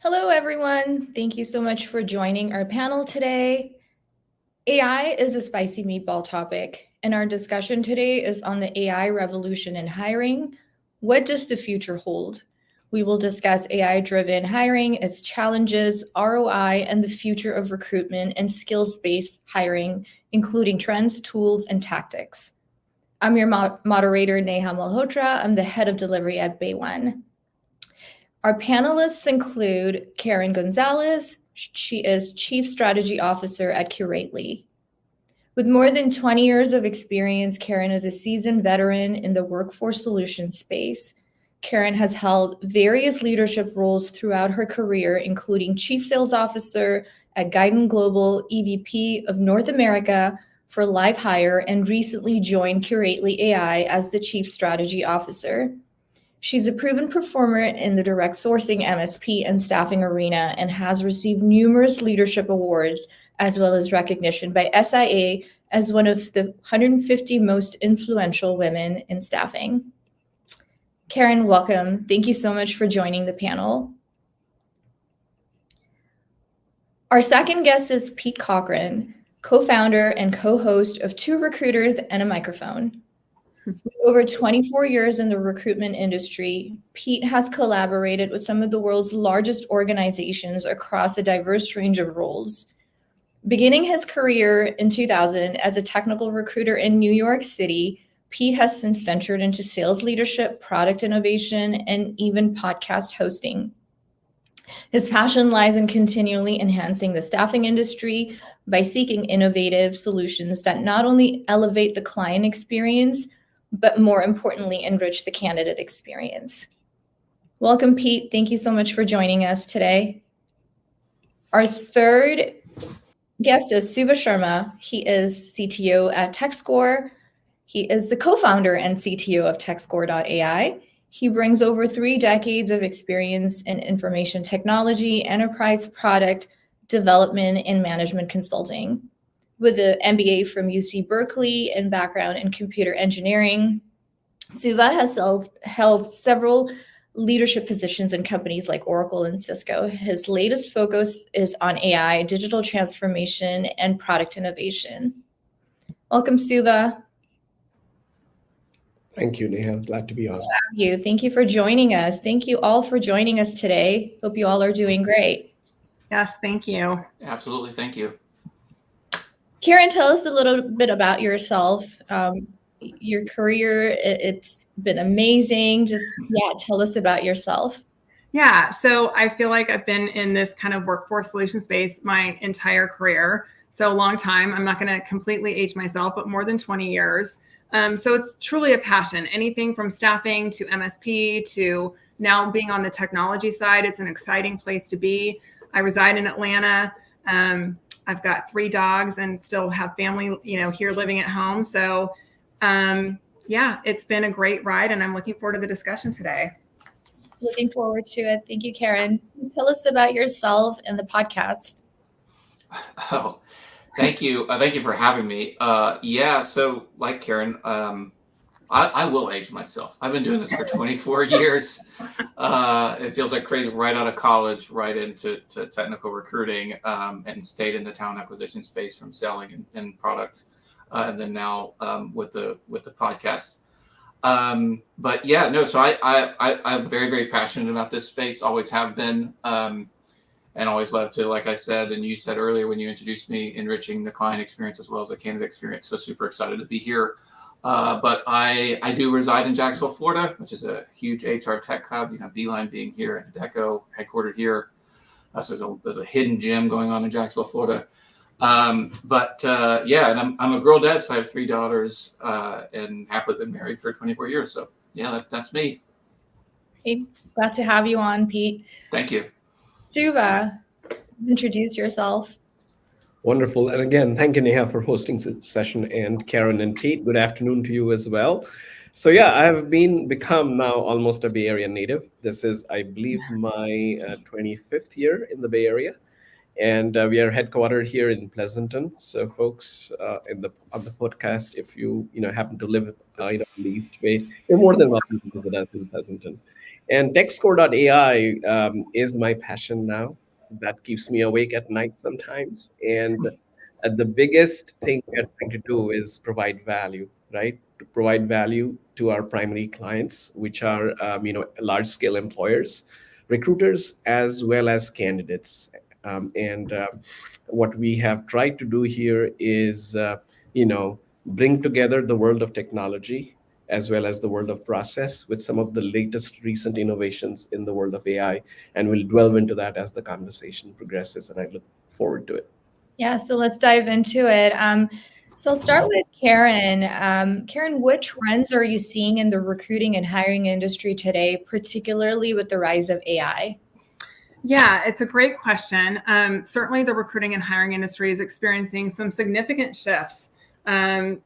Hello, everyone. Thank you so much for joining our panel today. AI is a spicy meatball topic, and our discussion today is on the AI revolution in hiring. What does the future hold? We will discuss AI-driven hiring, its challenges, ROI, and the future of recruitment and skills-based hiring, including trends, tools, and tactics. I'm your moderator, Neha Malhotra. I'm the head of delivery at Bay One. Our panelists include Karen Gonzalez. She is Chief Strategy Officer at Curately. With more than 20 years of experience, Karen is a seasoned veteran in the workforce solutions space. Karen has held various leadership roles throughout her career, including Chief Sales Officer at Guidon Global, EVP of North America for Live Hire, and recently joined Curately AI as the Chief Strategy Officer. She's a proven performer in the direct sourcing, MSP, and staffing arena and has received numerous leadership awards as well as recognition by SIA as one of the 150 most influential women in staffing. Karen, welcome. Thank you so much for joining the panel. Our second guest is Pete Cochran, co-founder and co-host of Two Recruiters and a Microphone. With over 24 years in the recruitment industry, Pete has collaborated with some of the world's largest organizations across a diverse range of roles. Beginning his career in 2000 as a technical recruiter in New York City, Pete has since ventured into sales leadership, product innovation, and even podcast hosting. His passion lies in continually enhancing the staffing industry by seeking innovative solutions that not only elevate the client experience, but more importantly, enrich the candidate experience. Welcome, Pete. Thank you so much for joining us today. Our third guest is Suva Sharma. He is CTO at TechScore. He is the co-founder and CTO of TechScore.ai. He brings over 3 decades of experience in information technology, enterprise product development, and management consulting. With an MBA from UC Berkeley and background in computer engineering, Suva has held several leadership positions in companies like Oracle and Cisco. His latest focus is on AI, digital transformation, and product innovation. Welcome, Suva. Thank you, Neha. Glad to be on. Thank you for joining us. Thank you all for joining us today. Hope you all are doing great. Yes, thank you. Absolutely, thank you. Karen, tell us a little bit about yourself. Your career, it's been amazing. Tell us about yourself. Yeah, so I feel like I've been in this kind of workforce solution space my entire career. So a long time. I'm not going to completely age myself, but more than 20 years. So it's truly a passion. Anything from staffing to MSP to now being on the technology side. It's an exciting place to be. I reside in Atlanta. I've got 3 dogs and still have family, here living at home. So it's been a great ride and I'm looking forward to the discussion today. Looking forward to it. Thank you, Karen. Tell us about yourself and the podcast. Oh, thank you. Thank you for having me. So like Karen, I will age myself. I've been doing this for 24 years. It feels like crazy. Right out of college, right into technical recruiting, and stayed in the talent acquisition space from selling and product, and then now with the podcast. So I'm very, very passionate about this space. Always have been, and always love to, like I said, and you said earlier when you introduced me, enriching the client experience as well as the candidate experience. So super excited to be here. But I do reside in Jacksonville, Florida, which is a huge HR tech hub. Beeline being here and Deco headquartered here. So there's a hidden gem going on in Jacksonville, Florida. And I'm a girl dad, so I have 3 daughters, and happily been married for 24 years. So yeah, that's me. Hey, glad to have you on, Pete. Thank you. Suva, introduce yourself. Wonderful. And again, thank you, Neha, for hosting this session, and Karen and Pete, good afternoon to you as well. So yeah, I have become now almost a Bay Area native. This is, I believe, my 25th year in the Bay Area. And we are headquartered here in Pleasanton. So folks on the podcast, if you happen to live in the East Bay, you're more than welcome to visit us in Pleasanton. And TechScore.ai is my passion now. That keeps me awake at night sometimes. And the biggest thing we're trying to do is provide value, right? To provide value to our primary clients, which are large-scale employers, recruiters, as well as candidates. And what we have tried to do here is, bring together the world of technology as well as the world of process with some of the latest recent innovations in the world of AI. And we'll delve into that as the conversation progresses, and I look forward to it. Yeah, so let's dive into it. So I'll start with Karen. Karen, what trends are you seeing in the recruiting and hiring industry today, particularly with the rise of AI? Yeah, it's a great question. Certainly the recruiting and hiring industry is experiencing some significant shifts,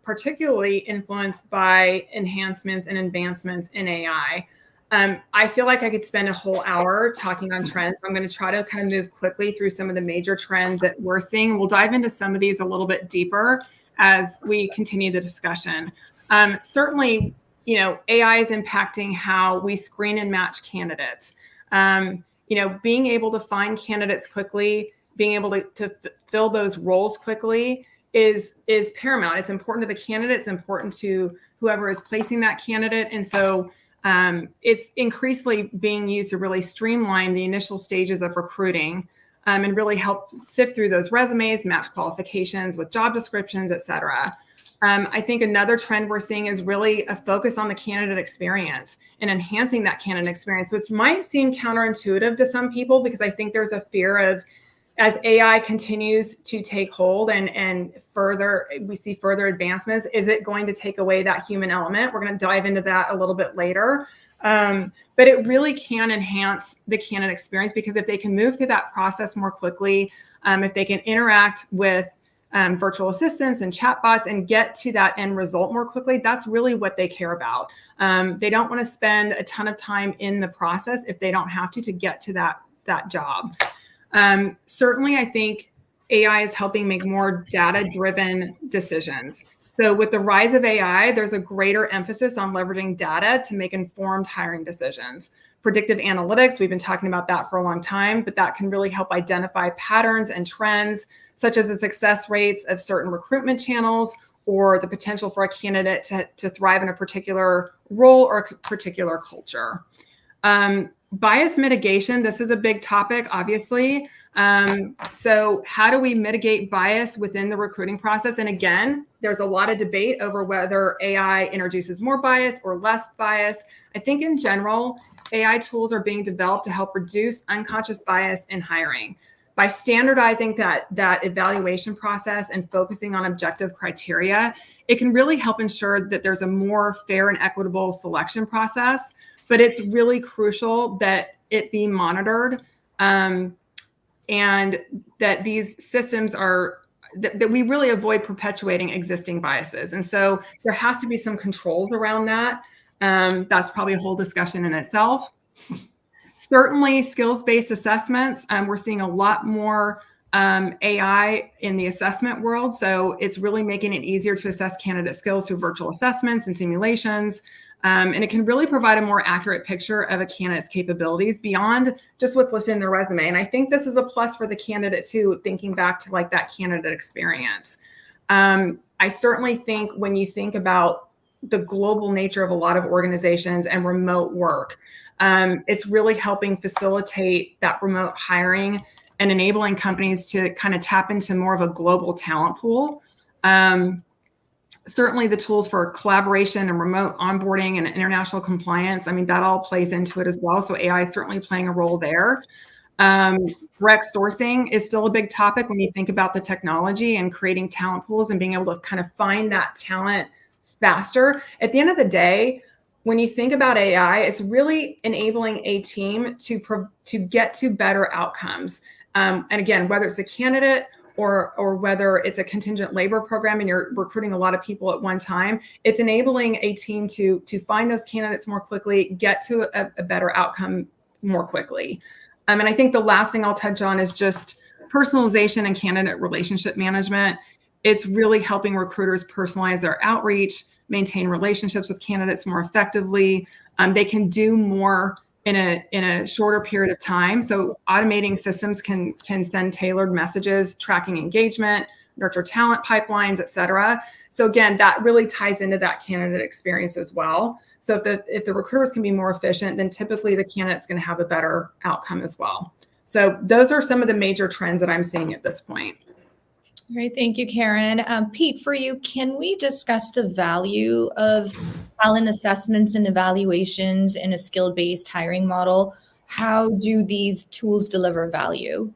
particularly influenced by enhancements and advancements in AI. I feel like I could spend a whole hour talking on trends. So I'm going to try to kind of move quickly through some of the major trends that we're seeing. We'll dive into some of these a little bit deeper as we continue the discussion. Certainly, AI is impacting how we screen and match candidates. Being able to find candidates quickly, being able to fill those roles quickly is paramount. It's important to the candidate. It's important to whoever is placing that candidate. And so it's increasingly being used to really streamline the initial stages of recruiting and really help sift through those resumes, match qualifications with job descriptions, et cetera. I think another trend we're seeing is really a focus on the candidate experience and enhancing that candidate experience, which might seem counterintuitive to some people because I think there's a fear of, as AI continues to take hold and further, we see further advancements, is it going to take away that human element? We're going to dive into that a little bit later. But it really can enhance the candidate experience because if they can move through that process more quickly, if they can interact with virtual assistants and chatbots and get to that end result more quickly, that's really what they care about. They don't want to spend a ton of time in the process if they don't have to get to that job. Certainly, I think AI is helping make more data-driven decisions. So with the rise of AI, there's a greater emphasis on leveraging data to make informed hiring decisions. Predictive analytics, we've been talking about that for a long time, but that can really help identify patterns and trends, such as the success rates of certain recruitment channels or the potential for a candidate to thrive in a particular role or a particular culture. Bias mitigation, this is a big topic, obviously. So how do we mitigate bias within the recruiting process? And again, there's a lot of debate over whether AI introduces more bias or less bias. I think in general, AI tools are being developed to help reduce unconscious bias in hiring. By standardizing that evaluation process and focusing on objective criteria, it can really help ensure that there's a more fair and equitable selection process. But it's really crucial that it be monitored and that these systems that we really avoid perpetuating existing biases. And so there has to be some controls around that. That's probably a whole discussion in itself. Certainly skills-based assessments. We're seeing a lot more AI in the assessment world. So it's really making it easier to assess candidate skills through virtual assessments and simulations. And it can really provide a more accurate picture of a candidate's capabilities beyond just what's listed in their resume. And I think this is a plus for the candidate too, thinking back to like that candidate experience. I certainly think when you think about the global nature of a lot of organizations and remote work, it's really helping facilitate that remote hiring and enabling companies to kind of tap into more of a global talent pool. Certainly the tools for collaboration and remote onboarding and international compliance, I mean, that all plays into it as well. So AI is certainly playing a role there. Direct sourcing is still a big topic when you think about the technology and creating talent pools and being able to kind of find that talent faster. At the end of the day, when you think about AI, it's really enabling a team to get to better outcomes. And again, whether it's a candidate or whether it's a contingent labor program and you're recruiting a lot of people at one time, it's enabling a team to find those candidates more quickly, get to a better outcome more quickly. And I think the last thing I'll touch on is just personalization and candidate relationship management. It's really helping recruiters personalize their outreach, maintain relationships with candidates more effectively. They can do more in a shorter period of time. So automating systems can send tailored messages, tracking engagement, nurture talent pipelines, et cetera. So again, that really ties into that candidate experience as well. So if the recruiters can be more efficient, then typically the candidate's going to have a better outcome as well. So those are some of the major trends that I'm seeing at this point. Great, thank you, Karen. Pete, for you, can we discuss the value of talent assessments and evaluations in a skill-based hiring model? How do these tools deliver value?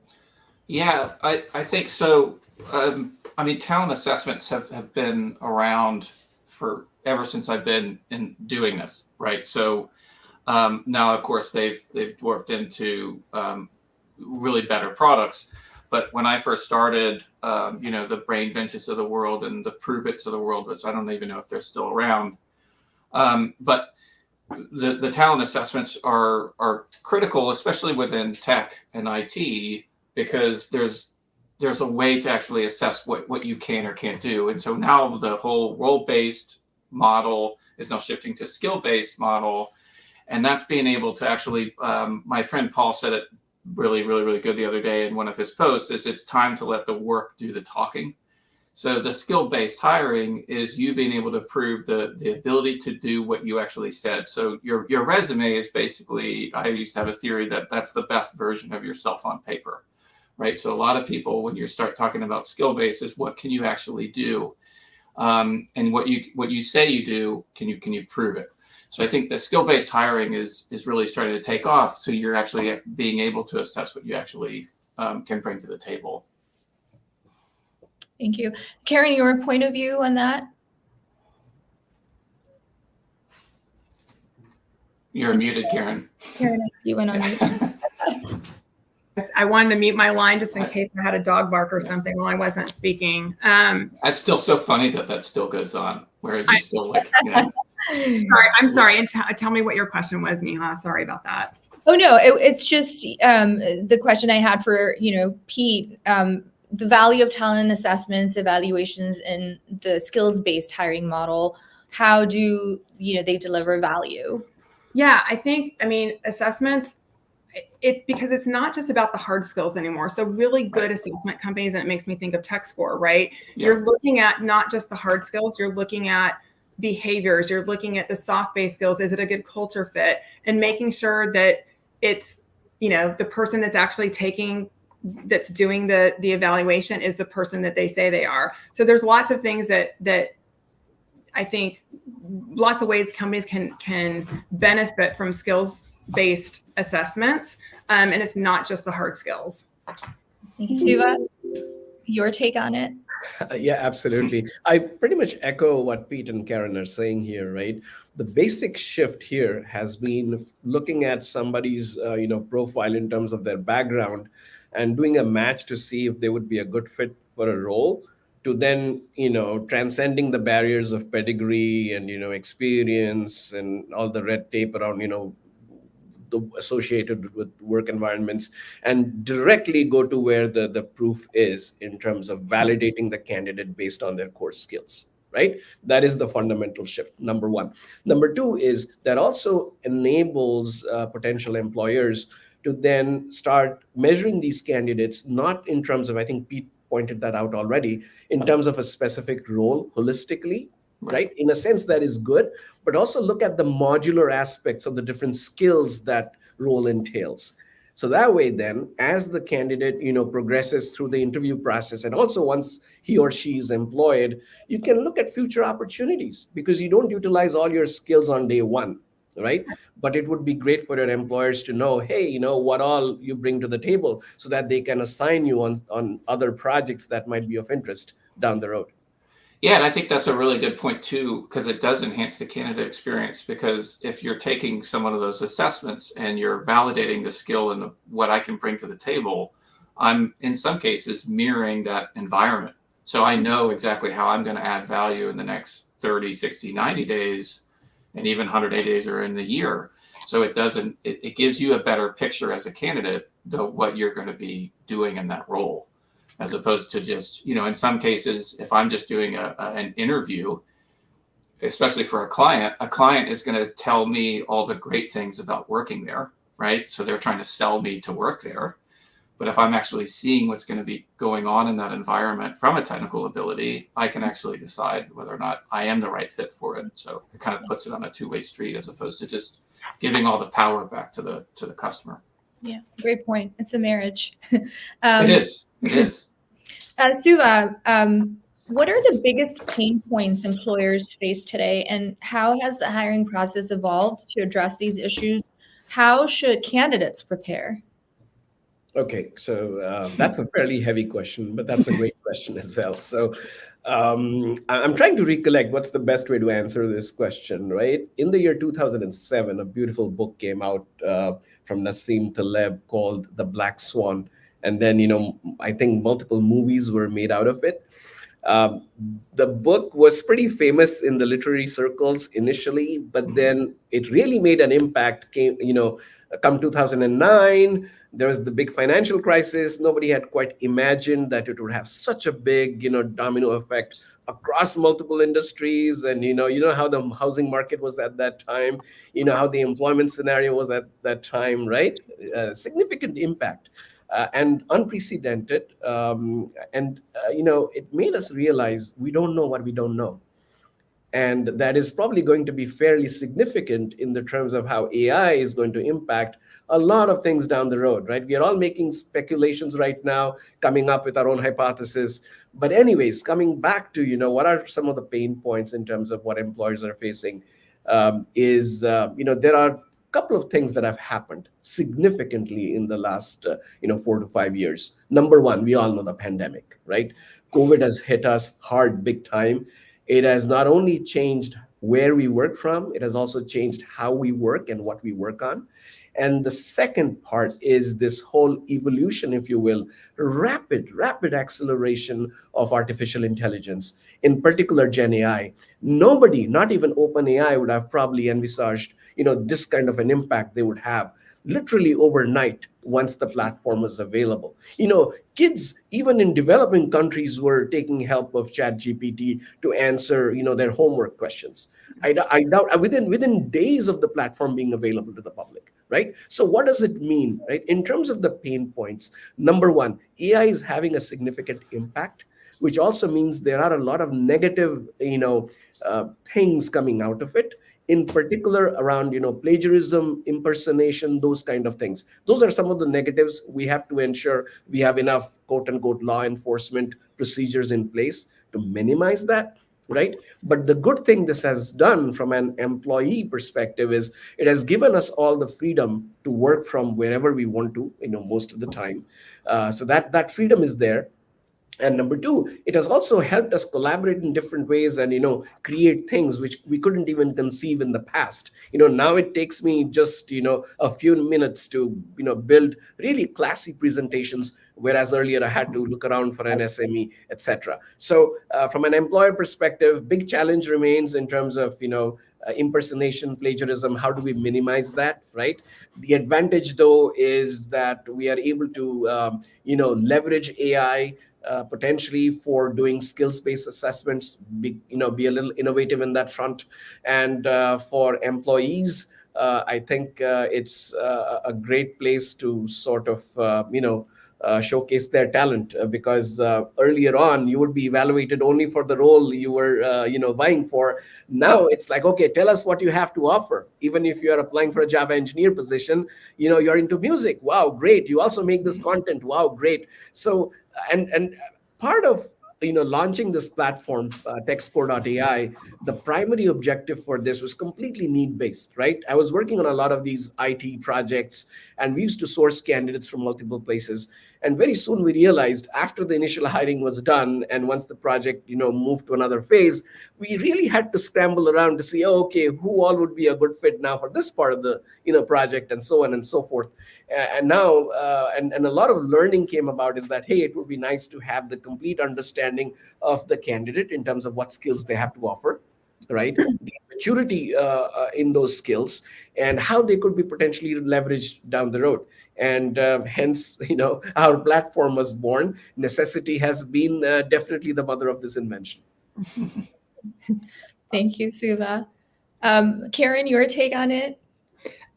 Yeah, I think so. I mean, talent assessments have been around for ever since I've been in doing this, right? So now, of course, they've dwarfed into really better products. But when I first started, the Brain Benches of the world and the Prove It's of the world, which I don't even know if they're still around, but the talent assessments are critical, especially within tech and IT, because there's a way to actually assess what you can or can't do. And so now the whole role-based model is now shifting to skill-based model. And that's being able to actually, my friend Paul said it really, really, really good the other day in one of his posts, is it's time to let the work do the talking. So the skill-based hiring is you being able to prove the ability to do what you actually said. So your resume is basically, I used to have a theory that that's the best version of yourself on paper, right? So a lot of people, when you start talking about skill-based, is what can you actually do? And what you say you do, can you prove it? So I think the skill-based hiring is really starting to take off. So you're actually being able to assess what you actually can bring to the table. Thank you. Karen, your point of view on that? You're muted, Karen. Karen, you went on mute. I wanted to mute my line just in case I had a dog bark or something while I wasn't speaking. That's still so funny that still goes on, where you still like, I'm sorry. And tell me what your question was, Neha. Sorry about that. Oh, no, it's just the question I had for, Pete, the value of talent assessments, evaluations in the skills-based hiring model. How do, they deliver value? Yeah, I mean, assessments, because it's not just about the hard skills anymore. So really good assessment companies, and it makes me think of TechScore, right? Yeah. You're looking at not just the hard skills, you're looking at behaviors, you're looking at the soft-based skills. Is it a good culture fit? And making sure that it's, the person that's actually that's doing the evaluation is the person that they say they are. So there's lots of things that I think lots of ways companies can benefit from skills-based assessments, and it's not just the hard skills. Thank you, Suva. Your take on it? Yeah, absolutely. I pretty much echo what Pete and Karen are saying here, right? The basic shift here has been looking at somebody's, profile in terms of their background and doing a match to see if they would be a good fit for a role, to then, transcending the barriers of pedigree and, experience and all the red tape around, associated with work environments, and directly go to where the proof is in terms of validating the candidate based on their core skills, right? That is the fundamental shift, number one. Number two is that also enables potential employers to then start measuring these candidates, not in terms of, I think Pete pointed that out already, in terms of a specific role holistically, right? In a sense that is good, but also look at the modular aspects of the different skills that role entails. So that way then, as the candidate, progresses through the interview process, and also once he or she is employed, you can look at future opportunities, because you don't utilize all your skills on day one, right? But it would be great for your employers to know, hey, what all you bring to the table, so that they can assign you on other projects that might be of interest down the road. Yeah, and I think that's a really good point too, because it does enhance the candidate experience. Because if you're taking some one of those assessments and you're validating the skill and what I can bring to the table, I'm in some cases mirroring that environment. So I know exactly how I'm going to add value in the next 30, 60, 90 days, and even 180 days or in the year. So it gives you a better picture as a candidate of what you're going to be doing in that role, as opposed to just, in some cases, if I'm just doing an interview, especially for a client is going to tell me all the great things about working there, right? So they're trying to sell me to work there. But if I'm actually seeing what's going to be going on in that environment from a technical ability, I can actually decide whether or not I am the right fit for it. So it kind of puts it on a two-way street as opposed to just giving all the power back to the customer. Yeah, great point. It's a marriage. It is. It is. Suva, what are the biggest pain points employers face today, and how has the hiring process evolved to address these issues? How should candidates prepare? Okay, so that's a fairly heavy question, but that's a great question as well. So I'm trying to recollect what's the best way to answer this question, right? In the year 2007, a beautiful book came out from Nassim Taleb called The Black Swan. And then, I think multiple movies were made out of it. The book was pretty famous in the literary circles initially, but then it really made an impact. Come 2009, there was the big financial crisis. Nobody had quite imagined that it would have such a big, domino effect across multiple industries. And you know how the housing market was at that time. You know how the employment scenario was at that time, right? Significant impact. And unprecedented. It made us realize we don't know what we don't know. And that is probably going to be fairly significant in the terms of how AI is going to impact a lot of things down the road, right? We are all making speculations right now, coming up with our own hypothesis. But anyways, coming back to, what are some of the pain points in terms of what employers are facing there are couple of things that have happened significantly in the last 4 to 5 years. Number one, we all know the pandemic, right? COVID has hit us hard, big time. It has not only changed where we work from, it has also changed how we work and what we work on. And the second part is this whole evolution, if you will, rapid acceleration of artificial intelligence, in particular Gen AI. Nobody, not even OpenAI, would have probably envisaged this kind of an impact they would have literally overnight once the platform was available. Kids, even in developing countries, were taking help of ChatGPT to answer, their homework questions. I doubt within days of the platform being available to the public, right? So what does it mean, right? In terms of the pain points, number one, AI is having a significant impact, which also means there are a lot of negative, things coming out of it. In particular around plagiarism, impersonation, those kind of things. Those are some of the negatives. We have to ensure we have enough quote unquote law enforcement procedures in place to minimize that, right? But the good thing this has done from an employee perspective is it has given us all the freedom to work from wherever we want to, most of the time. So that freedom is there. And number two, it has also helped us collaborate in different ways and, create things which we couldn't even conceive in the past. Now it takes me just, a few minutes to, build really classy presentations, whereas earlier I had to look around for an SME, etc. So from an employer perspective, big challenge remains in terms of, impersonation, plagiarism. How do we minimize that, right? The advantage, though, is that we are able to, leverage AI potentially for doing skills-based assessments, be a little innovative in that front. And for employees, I think it's a great place to sort of, showcase their talent because earlier on you would be evaluated only for the role you were, vying for. Now it's like, okay, tell us what you have to offer. Even if you are applying for a Java engineer position, you're into music. Wow, great. You also make this content. Wow, great. So, and part of launching this platform, TechScore.ai, the primary objective for this was completely need-based, right? I was working on a lot of these IT projects, and we used to source candidates from multiple places. And very soon we realized after the initial hiring was done, and once the project, moved to another phase, we really had to scramble around to see, okay, who all would be a good fit now for this part of the, project, and so on and so forth. And now, and a lot of learning came about is that, hey, it would be nice to have the complete understanding of the candidate in terms of what skills they have to offer, right? The maturity in those skills and how they could be potentially leveraged down the road. And hence, our platform was born. Necessity has been definitely the mother of this invention. Thank you, Suva. Karen, your take on it?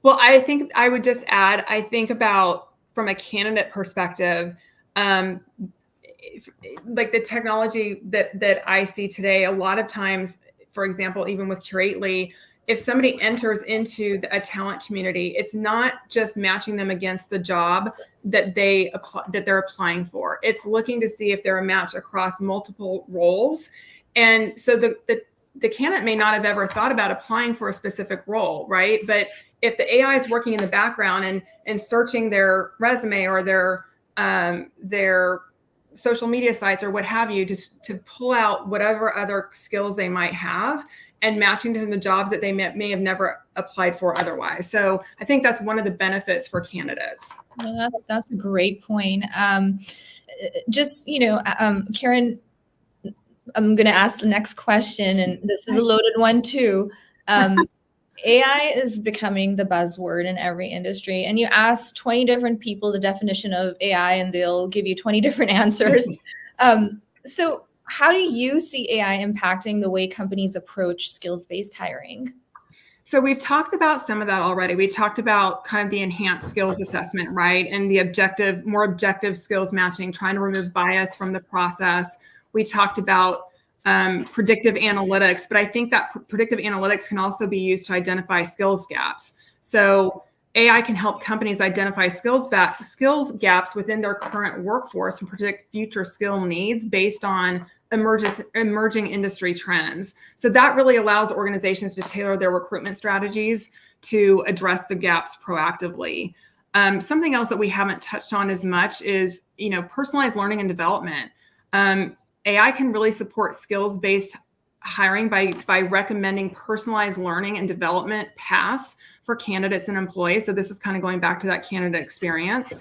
Well, I think I would just add, I think about from a candidate perspective, like the technology that I see today, a lot of times, for example, even with Curately, if somebody enters into a talent community, it's not just matching them against the job that they're applying for. It's looking to see if they're a match across multiple roles. And so the candidate may not have ever thought about applying for a specific role, right? But if the AI is working in the background and searching their resume or their social media sites or what have you, just to pull out whatever other skills they might have and matching to the jobs that they may have never applied for otherwise. So I think that's one of the benefits for candidates. Well, that's a great point. Karen, I'm going to ask the next question, and this is a loaded one too. AI is becoming the buzzword in every industry, and you ask 20 different people the definition of AI, and they'll give you 20 different answers. So how do you see AI impacting the way companies approach skills-based hiring? So we've talked about some of that already. We talked about kind of the enhanced skills assessment, right? And the more objective skills matching, trying to remove bias from the process. We talked about predictive analytics, but I think that predictive analytics can also be used to identify skills gaps. So AI can help companies identify skills gaps within their current workforce and predict future skill needs based on emerging industry trends. So that really allows organizations to tailor their recruitment strategies to address the gaps proactively. Something else that we haven't touched on as much is, personalized learning and development. AI can really support skills-based hiring by recommending personalized learning and development paths for candidates and employees. So this is kind of going back to that candidate experience.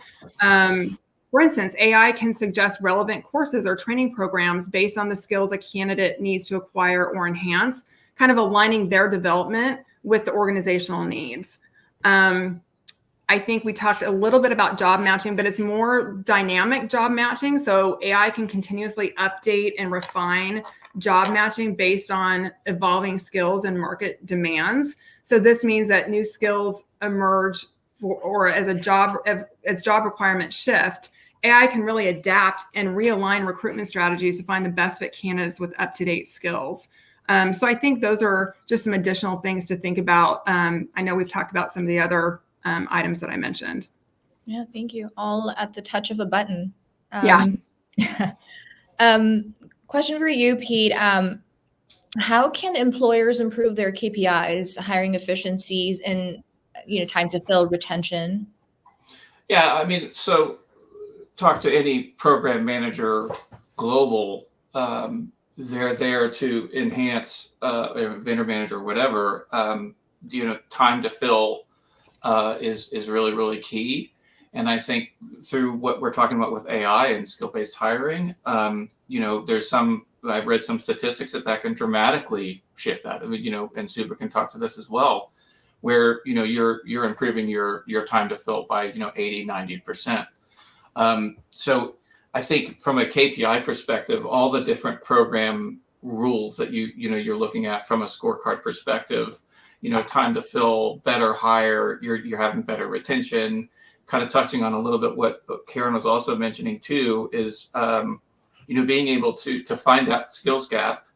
For instance, AI can suggest relevant courses or training programs based on the skills a candidate needs to acquire or enhance, kind of aligning their development with the organizational needs. I think we talked a little bit about job matching, but it's more dynamic job matching. So AI can continuously update and refine job matching based on evolving skills and market demands. So this means that new skills emerge as job requirements shift, AI can really adapt and realign recruitment strategies to find the best fit candidates with up-to-date skills. So I think those are just some additional things to think about. I know we've talked about some of the other items that I mentioned. Yeah, thank you. All at the touch of a button. Question for you, Pete. How can employers improve their KPIs, hiring efficiencies, and time to fill, retention? Yeah, I mean, so talk to any program manager global. They're there to enhance vendor manager, whatever. Time to fill is really, really key. And I think through what we're talking about with AI and skill-based hiring, I've read some statistics that can dramatically shift that. I mean, and Suva can talk to this as well, where you're improving your time to fill by 80-90%. So I think from a KPI perspective, all the different program rules that you're looking at from a scorecard perspective, time to fill, better hire, you're having better retention. Kind of touching on a little bit what Karen was also mentioning too is being able to find that skills gap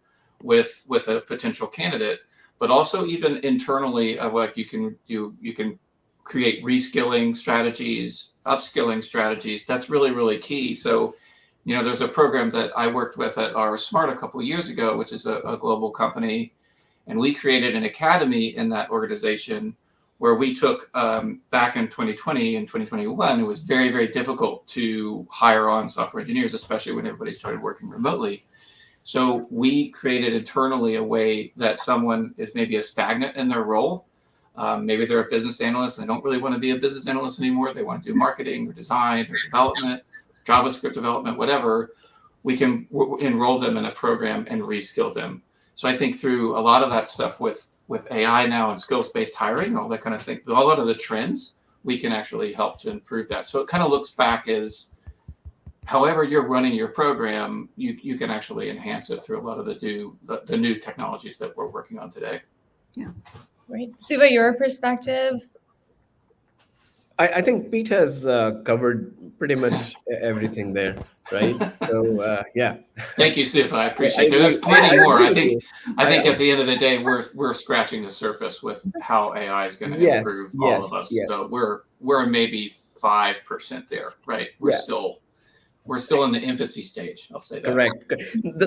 with a potential candidate, but also even internally of like you can create reskilling strategies, upskilling strategies. That's really, really key. So there's a program that I worked with at our Smart a couple of years ago, which is a global company, and we created an academy in that organization where we took back in 2020 and 2021, it was very, very difficult to hire on software engineers, especially when everybody started working remotely. So we created internally a way that someone is maybe a stagnant in their role. Maybe they're a business analyst and they don't really want to be a business analyst anymore. They want to do marketing or design or development, JavaScript development, whatever. We can enroll them in a program and reskill them. So I think through a lot of that stuff with AI now and skills-based hiring, all that kind of thing, a lot of the trends, we can actually help to improve that. So it kind of looks back as however you're running your program, you can actually enhance it through a lot of the new technologies that we're working on today. Yeah. Right. Suva, your perspective? I think Pete has covered pretty much everything there, right? So yeah. Thank you, Sifa. I I appreciate it. agree. There's plenty I more. agree I with think you. I think at the end of the day, we're scratching the surface with how AI is going to Yes, improve all of yes, us. yes. So we're maybe 5% there, right? We're Yeah. still in the infancy stage. I'll say that. Correct.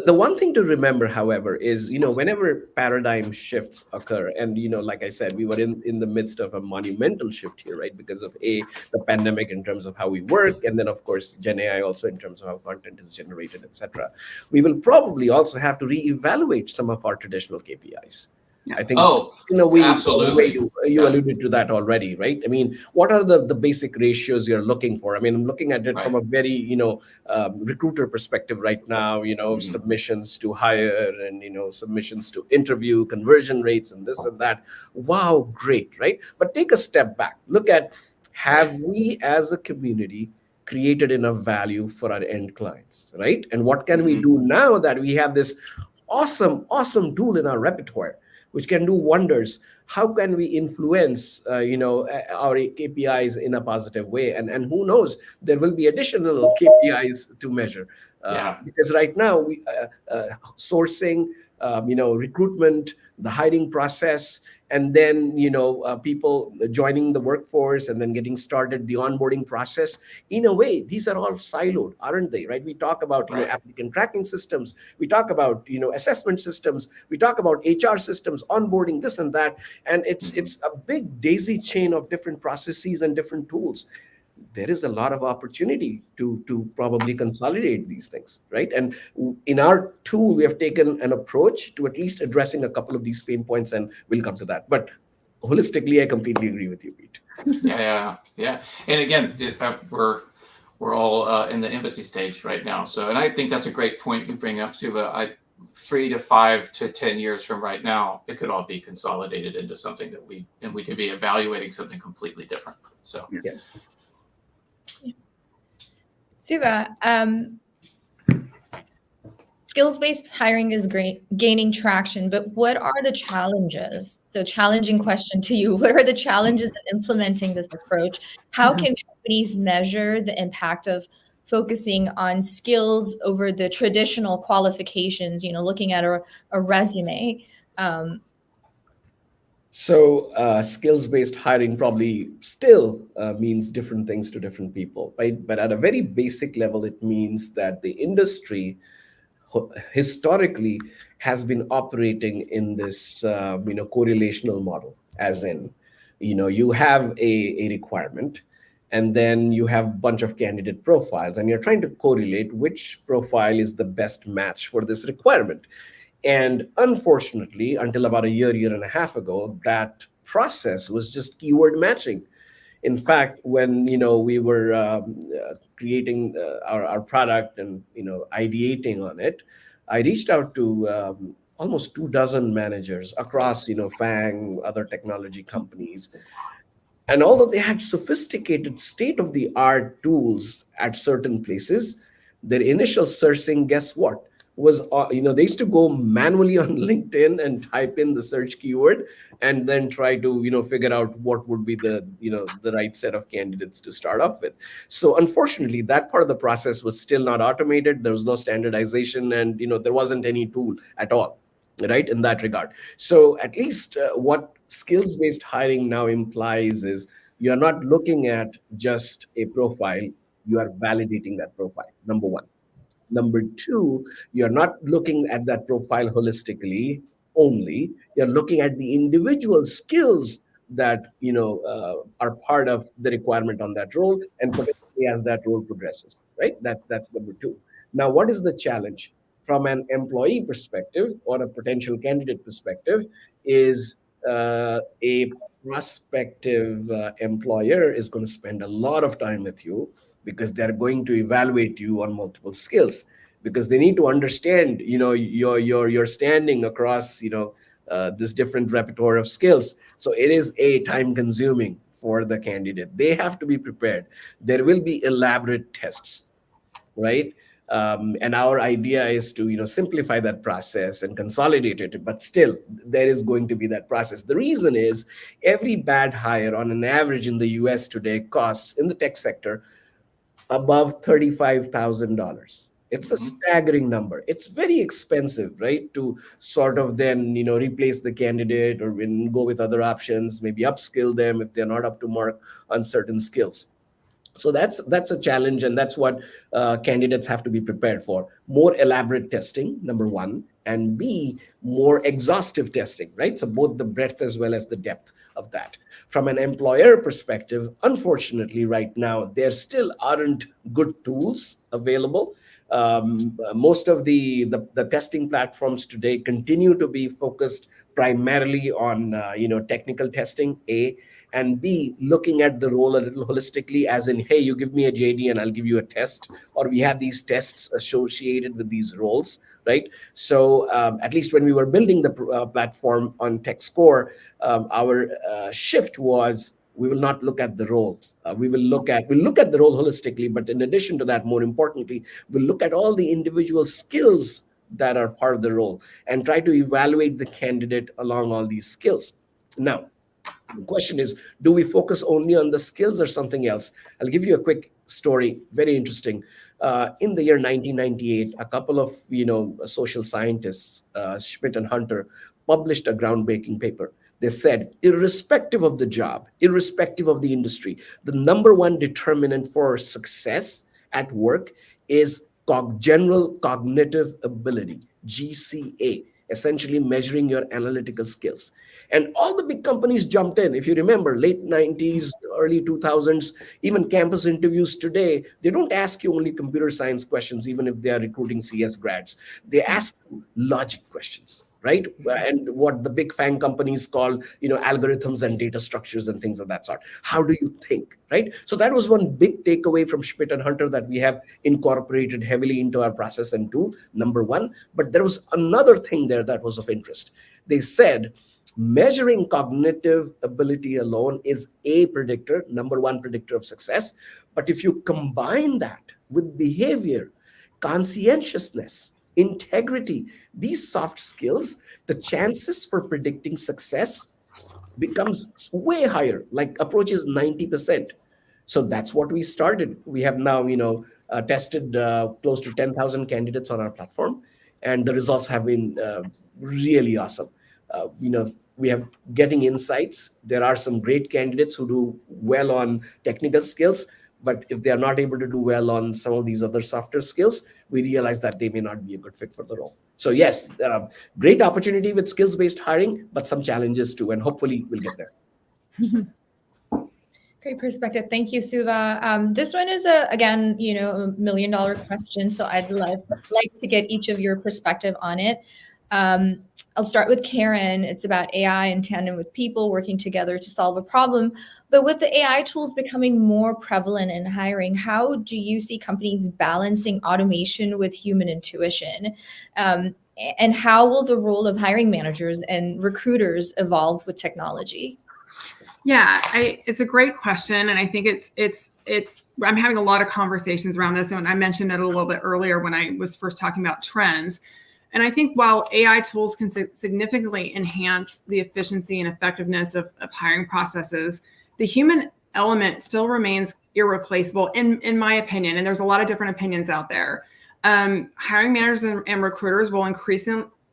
The one thing to remember, however, is, whenever paradigm shifts occur, and, like I said, we were in the midst of a monumental shift here, right? Because of the pandemic in terms of how we work, and then, of course, Gen AI also in terms of how content is generated, etc. We will probably also have to reevaluate some of our traditional KPIs. Yeah. I think, Oh, in a way, absolutely. you Yeah. alluded to that already, right? I mean, what are the basic ratios you're looking for? I mean, I'm looking at it from a very, recruiter perspective right now, submissions to hire and, submissions to interview, conversion rates and this and that. Wow, great, right? But take a step back. Look at, have we as a community created enough value for our end clients, right? And what can we do now that we have this awesome tool in our repertoire, which can do wonders? How can we influence, our KPIs in a positive way? And who knows, there will be additional KPIs to measure. Because right now, we sourcing, recruitment, the hiring process, and then, people joining the workforce and then getting started, the onboarding process. In a way, these are all siloed, aren't they? Right? We talk about, applicant tracking systems. We talk about, assessment systems. We talk about HR systems, onboarding, this and that. And it's a big daisy chain of different processes and different tools. There is a lot of opportunity to probably consolidate these things, right? And in our tool, we have taken an approach to at least addressing a couple of these pain points, and we'll come to that. But holistically, I completely agree with you, Pete. Yeah. And again, we're all in the infancy stage right now. So, and I think that's a great point you bring up, Suva. 3 to 5 to 10 years from right now, it could all be consolidated into something that we could be evaluating something completely different. So, yeah. Suva, skills-based hiring is great, gaining traction, but what are the challenges? So challenging question to you. What are the challenges in implementing this approach? How can companies measure the impact of focusing on skills over the traditional qualifications, looking at a resume? So skills-based hiring probably still means different things to different people, right? But at a very basic level, it means that the industry historically has been operating in this, correlational model, as in, you have a requirement, and then you have a bunch of candidate profiles, and you're trying to correlate which profile is the best match for this requirement. And unfortunately, until about a year and a half ago, that process was just keyword matching. In fact, when we were creating our product and ideating on it, I reached out to almost 24 managers across FANG, other technology companies. And although they had sophisticated state-of-the-art tools at certain places, their initial sourcing, guess what, was, they used to go manually on LinkedIn and type in the search keyword and then try to, figure out what would be the right set of candidates to start off with. So unfortunately, that part of the process was still not automated. There was no standardization, and, there wasn't any tool at all, right, in that regard. So at least what skills-based hiring now implies is you're not looking at just a profile, you are validating that profile, number one. Number two, you're not looking at that profile holistically only. You're looking at the individual skills that are part of the requirement on that role, and potentially as that role progresses, right? That's number two. Now, what is the challenge from an employee perspective or a potential candidate perspective? Is a prospective employer is going to spend a lot of time with you, because they're going to evaluate you on multiple skills, because they need to understand, your standing across, this different repertoire of skills. So it is time consuming for the candidate. They have to be prepared. There will be elaborate tests. right? And our idea is to simplify that process and consolidate it, but still there is going to be that process. The reason is every bad hire on an average in the US today costs in the tech sector above $35,000. It's a staggering number. It's very expensive, right? To sort of then replace the candidate or go with other options, maybe upskill them if they're not up to mark on certain skills. So that's a challenge, and that's what candidates have to be prepared for. More elaborate testing, number one, and B, more exhaustive testing, right? So both the breadth as well as the depth of that. From an employer perspective, unfortunately, right now, there still aren't good tools available. Most of the testing platforms today continue to be focused primarily on technical testing, A, and B, looking at the role a little holistically, as in, hey, you give me a JD and I'll give you a test, or we have these tests associated with these roles, right? So at least when we were building the platform on TechScore, our shift was we will not look at the role. We'll look at the role holistically, but in addition to that, more importantly, we'll look at all the individual skills that are part of the role and try to evaluate the candidate along all these skills. Now, the question is, do we focus only on the skills or something else? I'll give you a quick story, very interesting. In the year 1998, a couple of social scientists, Schmidt and Hunter, published a groundbreaking paper. They said, irrespective of the job, irrespective of the industry, the number one determinant for success at work is general cognitive ability, GCA, essentially measuring your analytical skills. And all the big companies jumped in. If you remember, late 90s, early 2000s, even campus interviews today, they don't ask you only computer science questions, even if they are recruiting CS grads. They ask you logic questions, right? And what the big FANG companies call, algorithms and data structures and things of that sort. How do you think, right? So that was one big takeaway from Schmidt and Hunter that we have incorporated heavily into our process and tool, number one. But there was another thing there that was of interest. They said, measuring cognitive ability alone is a predictor, number one predictor of success. But if you combine that with behavior, conscientiousness, integrity, these soft skills, the chances for predicting success becomes way higher, like approaches 90%. So that's what we started. We have now, tested close to 10,000 candidates on our platform, and the results have been really awesome. We have getting insights. There are some great candidates who do well on technical skills, but if they are not able to do well on some of these other softer skills, we realize that they may not be a good fit for the role. So yes, great opportunity with skills-based hiring, but some challenges too, and hopefully we'll get there. Great perspective. Thank you, Suva. This one is again, $1 million question. So I'd like to get each of your perspective on it. I'll start with Karen. It's about AI in tandem with people working together to solve a problem. But with the AI tools becoming more prevalent in hiring, how do you see companies balancing automation with human intuition? And how will the role of hiring managers and recruiters evolve with technology? Yeah, it's a great question. And I think I'm having a lot of conversations around this. And I mentioned it a little bit earlier when I was first talking about trends. And I think while AI tools can significantly enhance the efficiency and effectiveness of hiring processes, the human element still remains irreplaceable, in my opinion. And there's a lot of different opinions out there. Hiring managers and recruiters will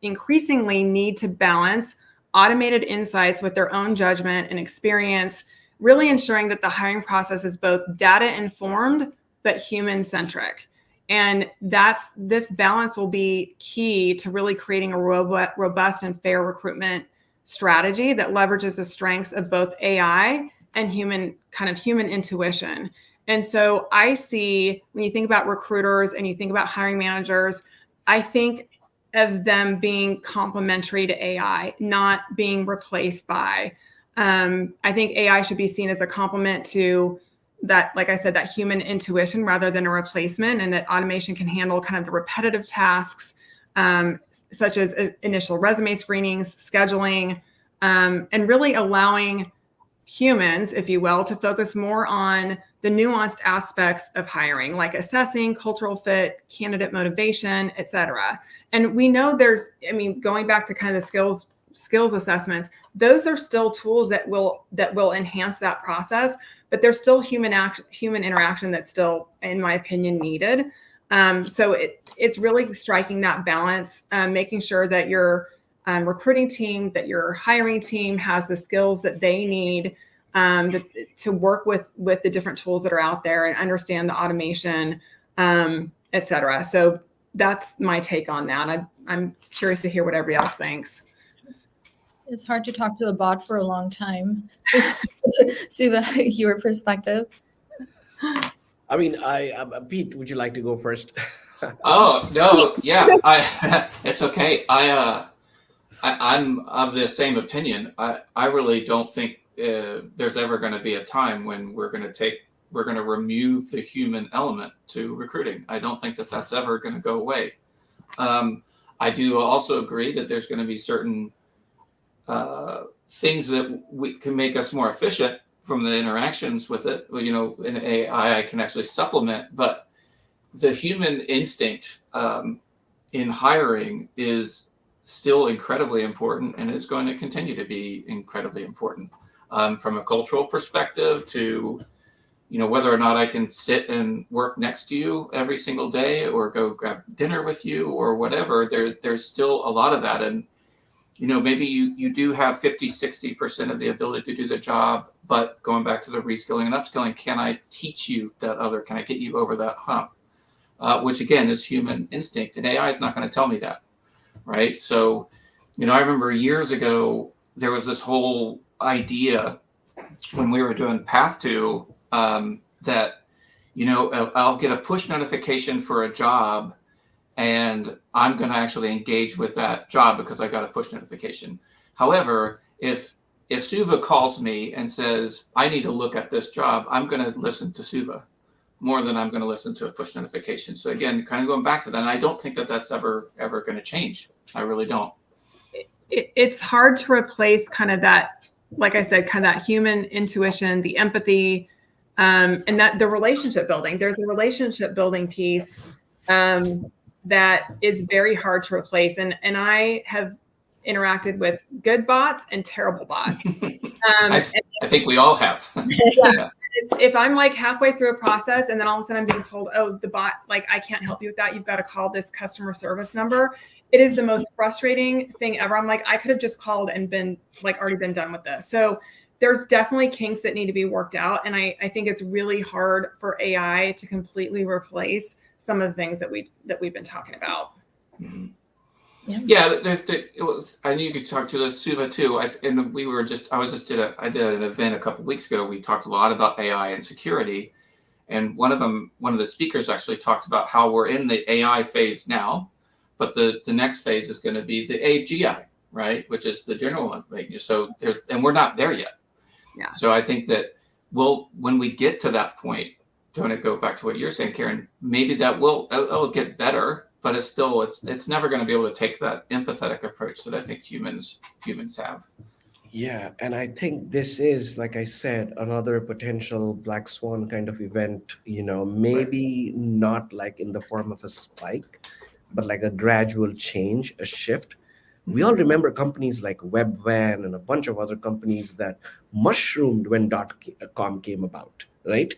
increasingly need to balance automated insights with their own judgment and experience, really ensuring that the hiring process is both data informed but human centric. And this balance will be key to really creating a robust and fair recruitment strategy that leverages the strengths of both AI and human intuition. And so I see, when you think about recruiters and you think about hiring managers, I think of them being complementary to AI, not being replaced by. I think AI should be seen as a complement to that, like I said, that human intuition rather than a replacement, and that automation can handle kind of the repetitive tasks, such as initial resume screenings, scheduling, and really allowing humans, if you will, to focus more on the nuanced aspects of hiring, like assessing cultural fit, candidate motivation, et cetera. And we know going back to kind of the skills assessments, those are still tools that will enhance that process, but there's still human interaction that's still, in my opinion, needed. So it's really striking that balance, making sure that your recruiting team, that your hiring team has the skills that they need to work with the different tools that are out there and understand the automation, et cetera. So that's my take on that. I'm curious to hear what everybody else thinks. It's hard to talk to a bot for a long time. Suva, your perspective? I mean, Pete, would you like to go first? Oh no, yeah, it's okay. I'm of the same opinion. I really don't think there's ever going to be a time when we're going to remove the human element to recruiting. I don't think that that's ever going to go away. I do also agree that there's going to be certain things that we can make us more efficient from the interactions with it. You know, in AI can actually supplement, but the human instinct in hiring is still incredibly important, and is going to continue to be incredibly important. From a cultural perspective to, you know, whether or not I can sit and work next to you every single day or go grab dinner with you or whatever, there's still a lot of that. And, you know, maybe you do have 50-60% of the ability to do the job, but going back to the reskilling and upskilling, can I teach you that other, can I get you over that hump? Which again is human instinct, and AI is not going to tell me that, right? So, you know, I remember years ago, there was this whole idea when we were doing Path to that, you know, I'll get a push notification for a job and I'm going to actually engage with that job because I got a push notification. However, if Suva calls me and says, I need to look at this job, I'm going to listen to Suva more than I'm going to listen to a push notification. So again, kind of going back to that, and I don't think that that's ever going to change. I really don't. It's hard to replace kind of that, like I said, kind of that human intuition, the empathy, and that the relationship building. There's a relationship building piece that is very hard to replace. And I have interacted with good bots and terrible bots. I think we all have. Yeah. If I'm like halfway through a process and then all of a sudden I'm being told, oh, the bot, like, I can't help you with that. You've got to call this customer service number. It is the most frustrating thing ever. I'm like, I could have just called and been like, already been done with this. So there's definitely kinks that need to be worked out. And I think it's really hard for AI to completely replace some of the things that we've been talking about. Mm-hmm. Yeah, I knew you could talk to the Suva too. I did an event a couple of weeks ago. We talked a lot about AI and security, and one of the speakers actually talked about how we're in the AI phase now, but the next phase is going to be the AGI, right? Which is the general information. So and we're not there yet. Yeah. So I think that when we get to that point, going to go back to what you're saying, Karen, maybe it'll get better. But it's never going to be able to take that empathetic approach that I think humans have. Yeah, and I think this is, like I said, another potential black swan kind of event, you know, maybe not like in the form of a spike, but like a gradual change, a shift. We all remember companies like Webvan and a bunch of other companies that mushroomed when .com came about, right?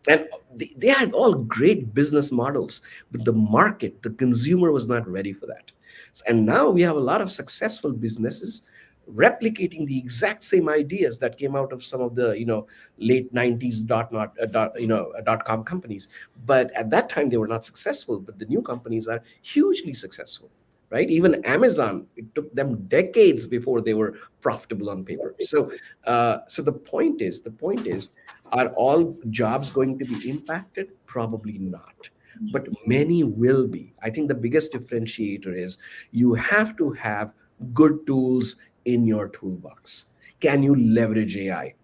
And they had all great business models, but the market, the consumer was not ready for that. And now we have a lot of successful businesses replicating the exact same ideas that came out of some of the, you know, late 90s .com companies. But at that time, they were not successful, but the new companies are hugely successful. Right? Even Amazon, it took them decades before they were profitable on paper. So the point is, are all jobs going to be impacted? Probably not, but many will be. I think the biggest differentiator is you have to have good tools in your toolbox. Can you leverage AI?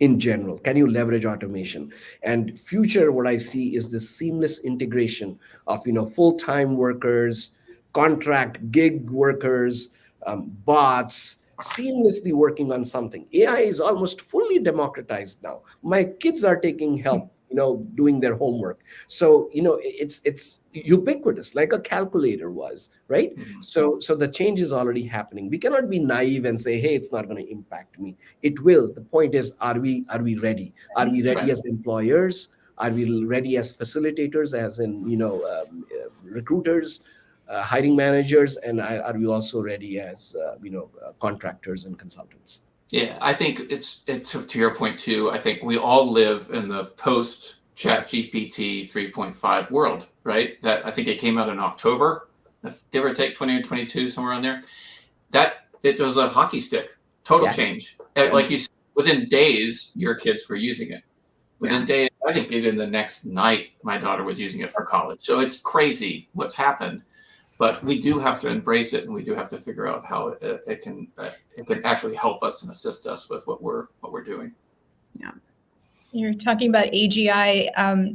In general, can you leverage automation? And future, what I see is this seamless integration of, you know, full-time workers, contract gig workers, bots, seamlessly working on something. AI is almost fully democratized now. My kids are taking help doing their homework. So, it's ubiquitous, like a calculator was, right? So the change is already happening. We cannot be naive and say, hey, it's not going to impact me. It will. The point is, are we ready? Are we ready as employers? Are we ready as facilitators, as in, recruiters, hiring managers, and are we also ready as contractors and consultants? Yeah, I think it's to your point too. I think we all live in the post ChatGPT 3.5 world, right? That I think it came out in October, give or take 20 or 22, somewhere on there. That it was a hockey stick, total change. Like you said, within days, your kids were using it. Within days, I think even the next night, my daughter was using it for college. So it's crazy what's happened. But we do have to embrace it, and we do have to figure out how it can actually help us and assist us with what we're doing. Yeah, you're talking about AGI.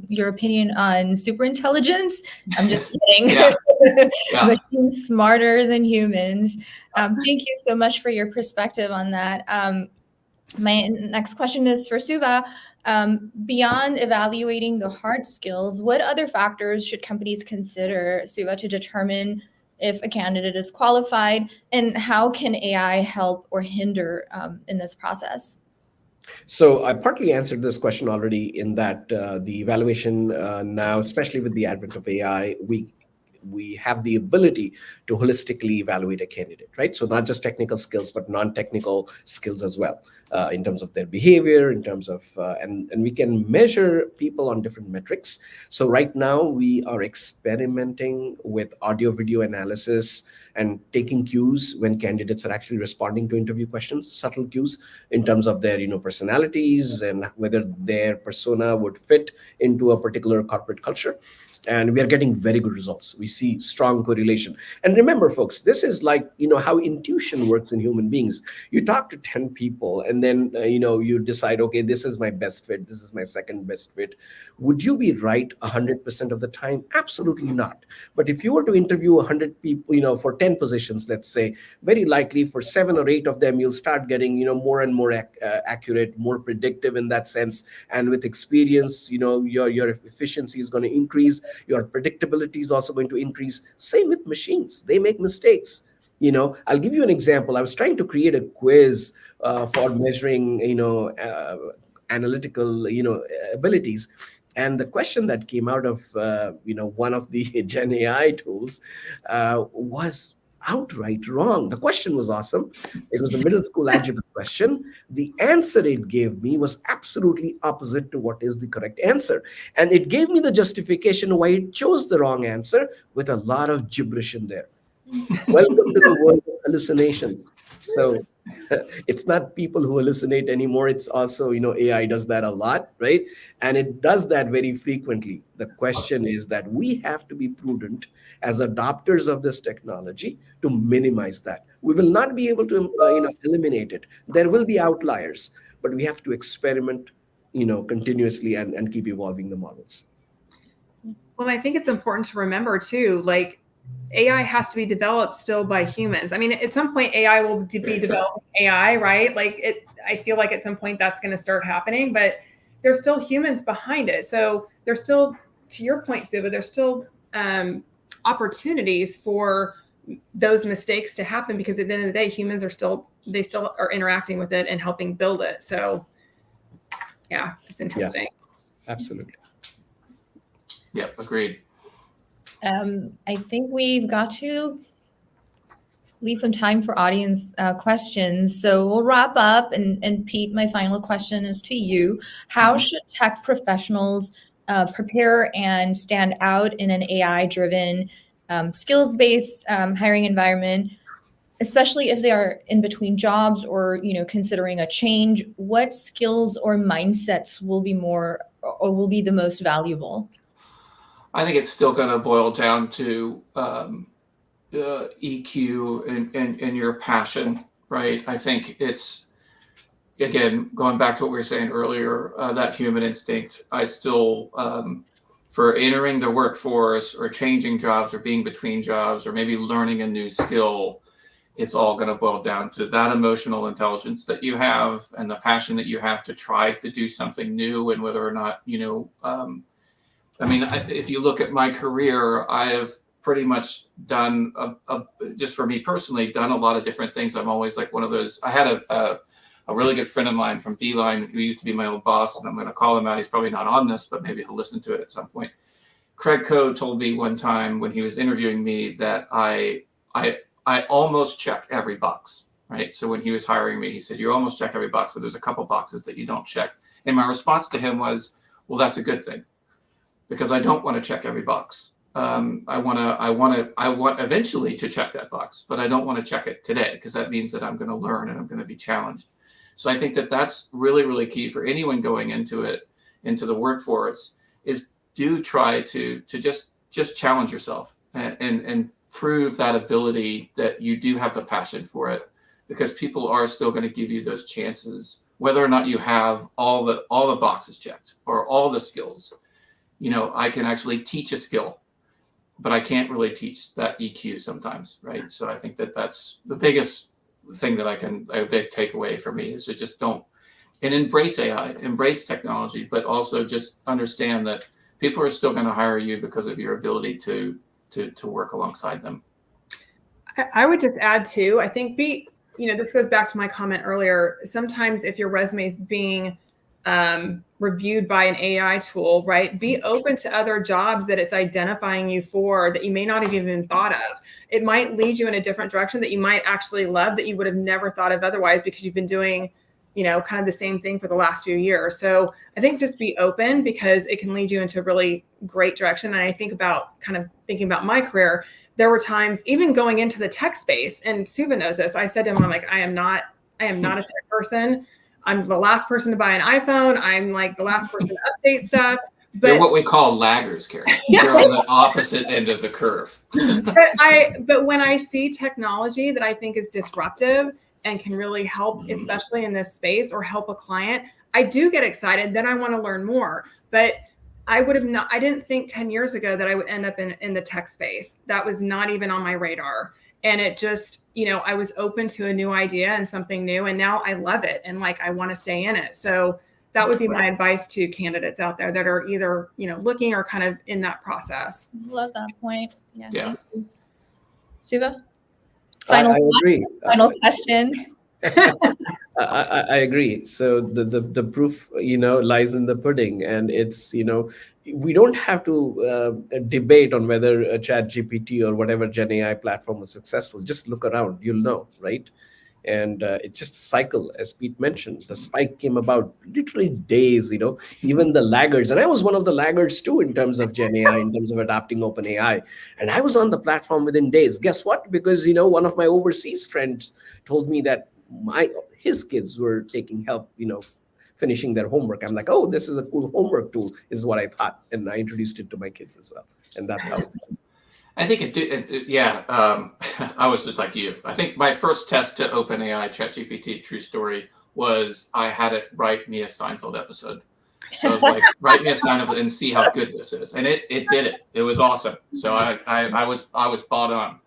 Your opinion on superintelligence? I'm just kidding. Machines smarter than humans. Thank you so much for your perspective on that. My next question is for Suva. Beyond evaluating the hard skills, what other factors should companies consider, Suva, to determine if a candidate is qualified, and how can AI help or hinder in this process? So I partly answered this question already in that the evaluation now, especially with the advent of AI, we have the ability to holistically evaluate a candidate, right? So not just technical skills, but non-technical skills as well, in terms of their behavior, in terms of, and we can measure people on different metrics. So right now we are experimenting with audio video analysis and taking cues when candidates are actually responding to interview questions, subtle cues in terms of their, personalities and whether their persona would fit into a particular corporate culture. And we are getting very good results. We see strong correlation. And remember, folks, this is like, how intuition works in human beings. You talk to 10 people and then, you decide, okay, this is my best fit. This is my second best fit. Would you be right 100% of the time? Absolutely not. But if you were to interview 100 people, for 10 positions, let's say, very likely for 7 or 8 of them, you'll start getting, more and more accurate, more predictive in that sense. And with experience, your efficiency is going to increase. Your predictability is also going to increase. Same with machines. They make mistakes. I'll give you an example. I was trying to create a quiz for measuring, analytical, abilities. And the question that came out of, one of the Gen AI tools was outright wrong. The question was awesome. It was a middle school algebra question. The answer it gave me was absolutely opposite to what is the correct answer. And it gave me the justification why it chose the wrong answer with a lot of gibberish in there. Welcome to the world of hallucinations. So it's not people who hallucinate anymore. It's also, AI does that a lot, right? And it does that very frequently. The question is that we have to be prudent as adopters of this technology to minimize that. We will not be able to, eliminate it. There will be outliers, but we have to experiment, continuously and keep evolving the models. Well, I think it's important to remember too, like, AI has to be developed still by humans. I mean, at some point, AI will be developing AI, right? Like, I feel like at some point that's going to start happening, but there's still humans behind it. So there's still, to your point, Suva, there's still opportunities for those mistakes to happen, because at the end of the day, humans are still interacting with it and helping build it. So yeah, it's interesting. Yeah, absolutely. Yep, agreed. I think we've got to leave some time for audience questions. So we'll wrap up. And Pete, my final question is to you. How should tech professionals prepare and stand out in an AI-driven, skills-based hiring environment, especially if they are in between jobs or, considering a change? What skills or mindsets will be the most valuable? I think it's still going to boil down to EQ and your passion, right? I think it's, again, going back to what we were saying earlier, that human instinct. I still, for entering the workforce or changing jobs or being between jobs or maybe learning a new skill, it's all going to boil down to that emotional intelligence that you have and the passion that you have to try to do something new, and whether or not, if you look at my career, I have pretty much done, just for me personally, done a lot of different things. I'm always like one of those. I had a really good friend of mine from Beeline who used to be my old boss, and I'm going to call him out. He's probably not on this, but maybe he'll listen to it at some point. Craig Coe told me one time when he was interviewing me that I almost check every box, right? So when he was hiring me, he said, you almost check every box, but there's a couple boxes that you don't check. And my response to him was, well, that's a good thing, because I don't want to check every box. I want eventually to check that box, but I don't want to check it today, because that means that I'm going to learn and I'm going to be challenged. So I think that that's really, really key for anyone going into the workforce, is do try to just challenge yourself and prove that ability that you do have the passion for it, because people are still going to give you those chances, whether or not you have all the boxes checked or all the skills. I can actually teach a skill, but I can't really teach that EQ sometimes, right? So I think that that's the biggest thing that a big takeaway for me, is to just don't, and embrace AI, embrace technology, but also just understand that people are still going to hire you because of your ability to work alongside them. I would just add too, I think this goes back to my comment earlier. Sometimes if your resume is being reviewed by an AI tool, right? Be open to other jobs that it's identifying you for that you may not have even thought of. It might lead you in a different direction that you might actually love, that you would have never thought of otherwise, because you've been doing, kind of the same thing for the last few years. So I think just be open, because it can lead you into a really great direction. And I think about thinking about my career, there were times even going into the tech space, and Suva knows this. I said to him, I'm like, I am not a tech person. I'm the last person to buy an iPhone. I'm like the last person to update stuff. But you're what we call laggers, Karen. You're on the opposite end of the curve. but when I see technology that I think is disruptive and can really help, especially in this space, or help a client, I do get excited. Then I want to learn more. But I didn't think 10 years ago that I would end up in the tech space. That was not even on my radar. And it just, I was open to a new idea and something new, and now I love it. And I want to stay in it. So that would be my advice to candidates out there that are either, looking or kind of in that process. Love that point. Yeah. Suva? I agree. Final question. I agree. So the proof, lies in the pudding, and it's, we don't have to debate on whether a ChatGPT or whatever Gen AI platform was successful. Just look around, you'll know, right? And it's just a cycle, as Pete mentioned. The spike came about literally days, even the laggards. And I was one of the laggards too, in terms of Gen AI, in terms of adapting open AI. And I was on the platform within days. Guess what? Because, one of my overseas friends told me that his kids were taking help, finishing their homework. I'm like, oh, this is a cool homework tool, is what I thought. And I introduced it to my kids as well. And that's how it's done. I think I was just like you. I think my first test to OpenAI ChatGPT, true story, was I had it write me a Seinfeld episode. So I was like, write me a Seinfeld and see how good this is. And it did it. It was awesome. So I was bought on.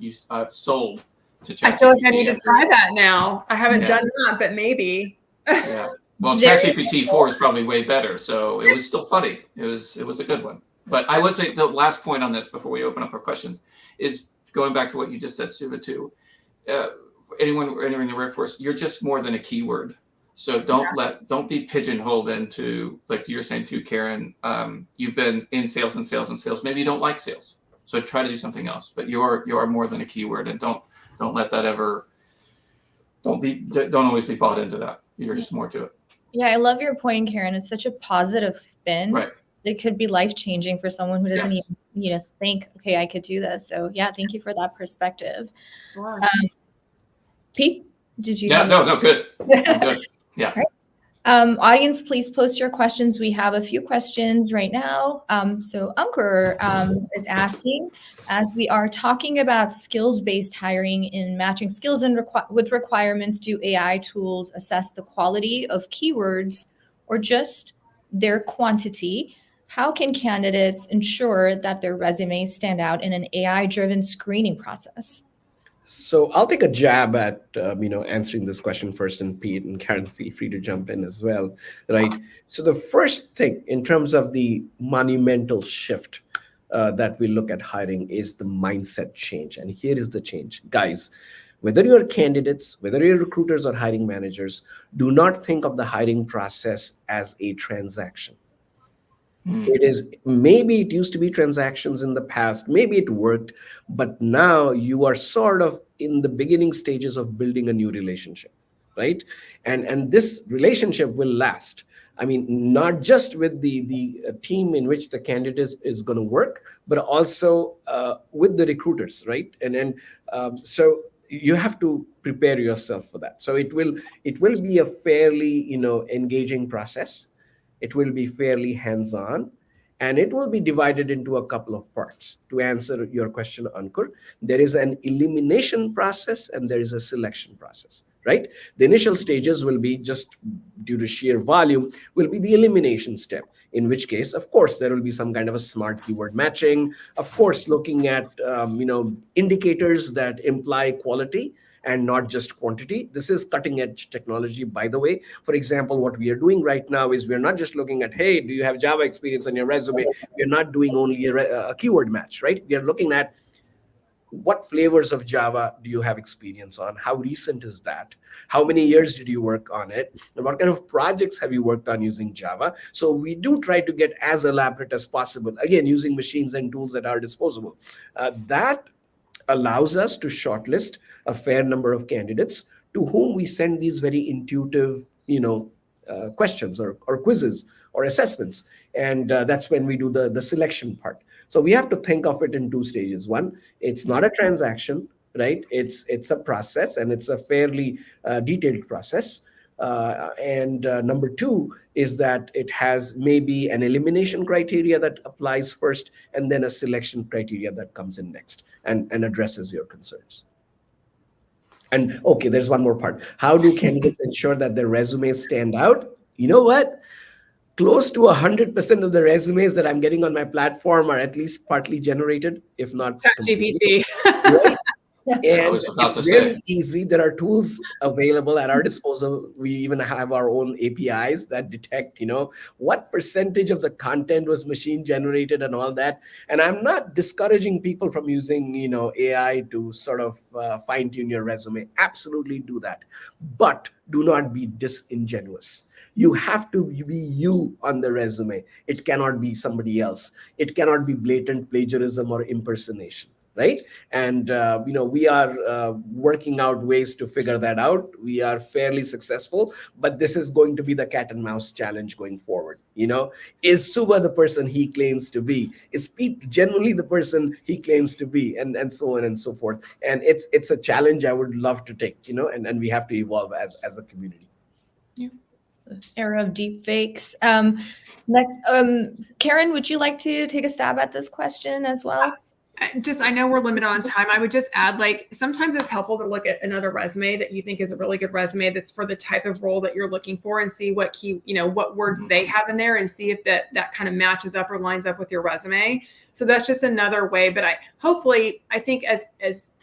Sold to ChatGPT. I feel like I need to try that now. I haven't done that, but maybe. Yeah. Well, ChatGPT 4 is probably way better. So it was still funny. It was a good one. But I would say the last point on this before we open up for questions is going back to what you just said, Suva, too. Anyone entering the workforce, you're just more than a keyword. So don't be pigeonholed into, like you're saying too, Karen, you've been in sales and sales and sales. Maybe you don't like sales. So try to do something else. But you're more than a keyword, and don't let that ever, don't always be bought into that. You're just more to it. Yeah, I love your point, Karen. It's such a positive spin. Right. It could be life-changing for someone who doesn't even need to think, okay, I could do this. So yeah, thank you for that perspective. Sure. Pete, did you? No, good. I'm good. Yeah. Right. Audience, please post your questions. We have a few questions right now. So Ankur is asking, as we are talking about skills-based hiring in matching skills and with requirements, do AI tools assess the quality of keywords or just their quantity? How can candidates ensure that their resumes stand out in an AI-driven screening process? So I'll take a jab at answering this question first, and Pete and Karen, feel free to jump in as well, right? So the first thing in terms of the monumental shift that we look at hiring is the mindset change, and here is the change, guys. Whether you're candidates, whether you're recruiters or hiring managers, do not think of the hiring process as a transaction. It is, maybe it used to be transactions in the past, maybe it worked, but now you are sort of in the beginning stages of building a new relationship, right? And this relationship will last. I mean, not just with the team in which the candidate is going to work, but also with the recruiters, right? So you have to prepare yourself for that. So it will be a fairly engaging process. It will be fairly hands-on, and it will be divided into a couple of parts. To answer your question, Ankur, there is an elimination process and there is a selection process, right? The initial stages will be, just due to sheer volume, will be the elimination step, in which case, of course, there will be some kind of a smart keyword matching, of course, looking at indicators that imply quality and not just quantity. This is cutting edge technology, by the way. For example, what we are doing right now is we're not just looking at, hey, do you have Java experience on your resume? We're not doing only a keyword match, right? We are looking at what flavors of Java do you have experience on? How recent is that? How many years did you work on it? And what kind of projects have you worked on using Java? So we do try to get as elaborate as possible, again, using machines and tools at our disposal. That allows us to shortlist a fair number of candidates to whom we send these very intuitive, questions or quizzes or assessments. And that's when we do the selection part. So we have to think of it in two stages. One, it's not a transaction, right? It's a process, and it's a fairly detailed process. And number two is that it has maybe an elimination criteria that applies first, and then a selection criteria that comes in next and addresses your concerns. And okay, there's one more part. How do candidates ensure that their resumes stand out? You know what? Close to 100% of the resumes that I'm getting on my platform are at least partly generated, if not ChatGPT. Right? I And was about to it's say. very easy. There are tools available at our disposal. We even have our own APIs that detect, what percentage of the content was machine generated and all that. And I'm not discouraging people from using, AI to sort of fine tune your resume. Absolutely do that. But do not be disingenuous. You have to be you on the resume. It cannot be somebody else. It cannot be blatant plagiarism or impersonation. Right. And, we are working out ways to figure that out. We are fairly successful, but this is going to be the cat and mouse challenge going forward. Is Suba the person he claims to be? Is Pete generally the person he claims to be? And so on and so forth. And it's a challenge I would love to take, and we have to evolve as a community. Yeah. It's the era of deep fakes. Next, Karen, would you like to take a stab at this question as well? I know we're limited on time. I would just add, sometimes it's helpful to look at another resume that you think is a really good resume that's for the type of role that you're looking for, and see what what words they have in there, and see if that kind of matches up or lines up with your resume. So that's just another way. But I think as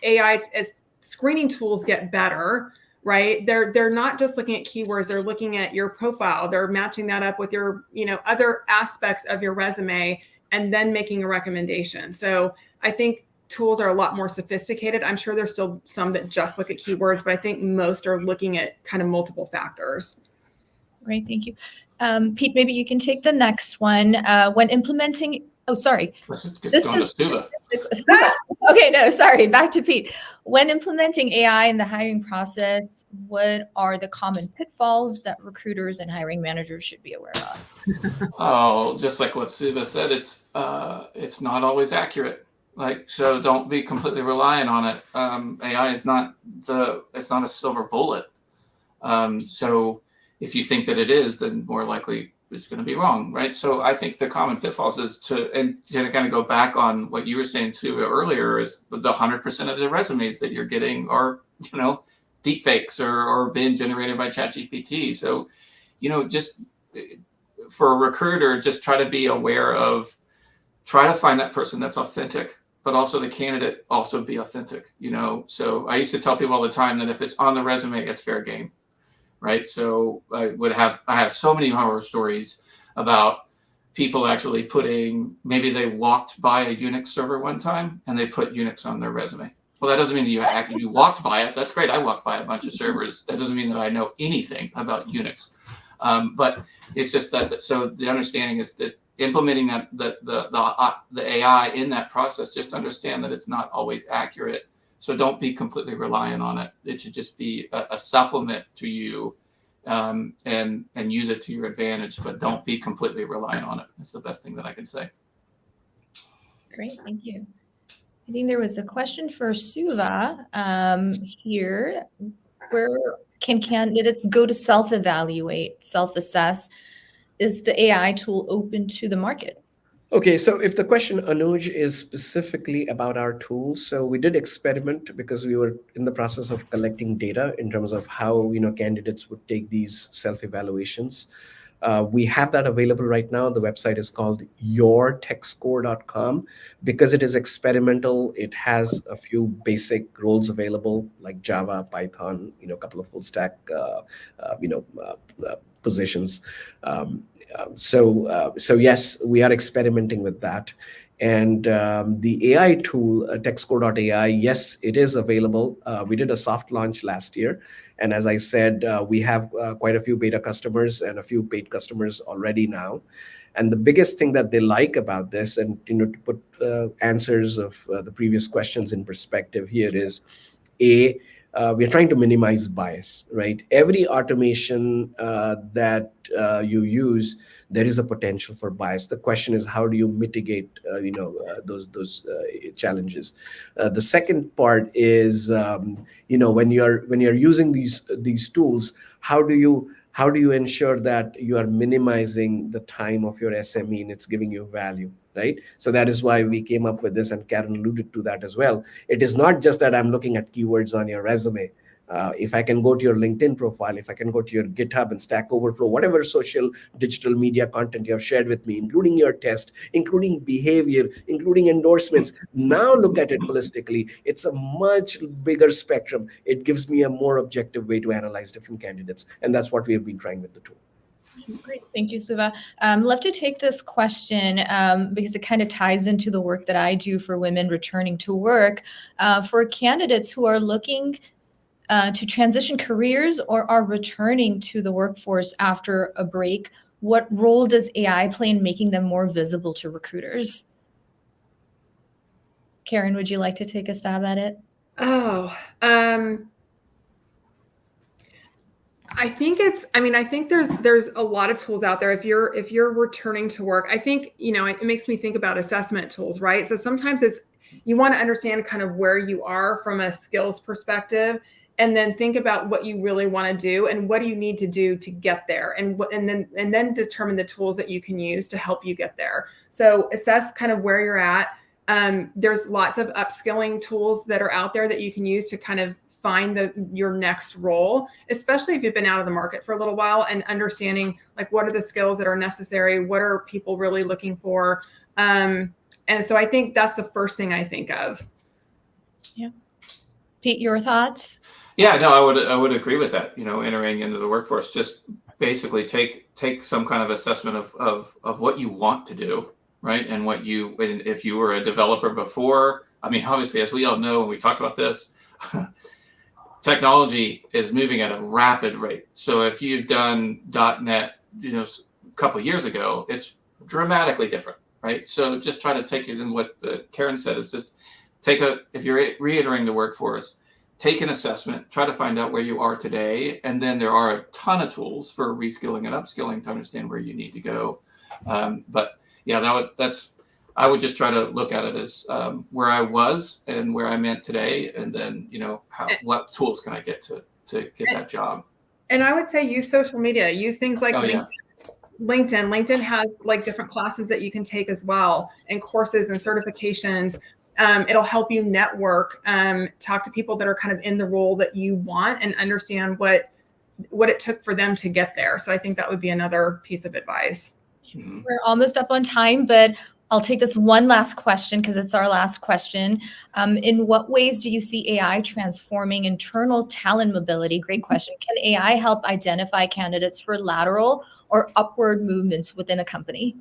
AI, as screening tools get better, right? They're not just looking at keywords, they're looking at your profile. They're matching that up with your, other aspects of your resume, and then making a recommendation. So I think tools are a lot more sophisticated. I'm sure there's still some that just look at keywords, but I think most are looking at kind of multiple factors. Great, thank you. Pete, maybe you can take the next one. When implementing, sorry. Let's just go to Suba. Okay, no, sorry, back to Pete. When implementing AI in the hiring process, what are the common pitfalls that recruiters and hiring managers should be aware of? Oh, just like what Suba said, it's not always accurate. So don't be completely reliant on it. AI is not a silver bullet. So if you think that it is, then more likely it's going to be wrong, right? So I think the common pitfalls is to kind of go back on what you were saying too earlier, is the 100% of the resumes that you're getting are, deep fakes or being generated by ChatGPT. So, just for a recruiter, just try to be aware of, try to find that person that's authentic. but also the candidate also be authentic, So I used to tell people all the time that if it's on the resume, it's fair game, right? So I have so many horror stories about people actually maybe they walked by a Unix server one time and they put Unix on their resume. Well, that doesn't mean that you walked by it. That's great. I walked by a bunch of servers. That doesn't mean that I know anything about Unix. But it's just that. So the understanding is that implementing the AI in that process, just understand that it's not always accurate. So don't be completely reliant on it. It should just be a supplement to you, and use it to your advantage. But don't be completely reliant on it. That's the best thing that I can say. Great, thank you. I think there was a question for Suva here. Where can candidates go to self-evaluate, self-assess? Is the AI tool open to the market? Okay, so if the question, Anuj, is specifically about our tools, so we did experiment because we were in the process of collecting data in terms of how candidates would take these self-evaluations. We have that available right now. The website is called yourtechscore.com. Because it is experimental, it has a few basic roles available like Java, Python, a couple of full stack, positions. So yes, we are experimenting with that. And the AI tool, techscore.ai, yes, it is available. We did a soft launch last year. And as I said, we have quite a few beta customers and a few paid customers already now. And the biggest thing that they like about this, and to put answers of the previous questions in perspective here, is we're trying to minimize bias, right? Every automation that you use, there is a potential for bias. The question is, how do you mitigate, those challenges? The second part is, when you're using these tools, how do you ensure that you are minimizing the time of your SME and it's giving you value, right? So that is why we came up with this, and Karen alluded to that as well. It is not just that I'm looking at keywords on your resume. If I can go to your LinkedIn profile, if I can go to your GitHub and Stack Overflow, whatever social digital media content you have shared with me, including your test, including behavior, including endorsements, now look at it holistically. It's a much bigger spectrum. It gives me a more objective way to analyze different candidates. And that's what we have been trying with the tool. Great. Thank you, Suva. Love to take this question because it kind of ties into the work that I do for women returning to work. For candidates who are looking to transition careers or are returning to the workforce after a break, what role does AI play in making them more visible to recruiters? Karen, would you like to take a stab at it? I think there's a lot of tools out there. If you're returning to work, I think, it makes me think about assessment tools, right? So sometimes you want to understand kind of where you are from a skills perspective, and then think about what you really want to do and what do you need to do to get there, and then determine the tools that you can use to help you get there. So assess kind of where you're at. There's lots of upskilling tools that are out there that you can use to kind of find your next role, especially if you've been out of the market for a little while, and understanding like what are the skills that are necessary, what are people really looking for. And so I think that's the first thing I think of. Yeah. Pete, your thoughts? Yeah, no, I would agree with that. Entering into the workforce, just basically take some kind of assessment of what you want to do, right? And if you were a developer before, obviously, as we all know, when we talked about this, technology is moving at a rapid rate. So if you've done .NET, a couple of years ago, it's dramatically different, right? So just try to take it in what Karen said is just if you're re-entering the workforce, take an assessment, try to find out where you are today. And then there are a ton of tools for reskilling and upskilling to understand where you need to go. But yeah, I would just try to look at it as where I was and where I'm at today. And then, what tools can I get to get that job? And I would say use social media, use things like LinkedIn. LinkedIn has like different classes that you can take as well, and courses and certifications. It'll help you network, talk to people that are kind of in the role that you want, and understand what it took for them to get there. So I think that would be another piece of advice. We're almost up on time, but I'll take this one last question because it's our last question. In what ways do you see AI transforming internal talent mobility? Great question. Can AI help identify candidates for lateral or upward movements within a company?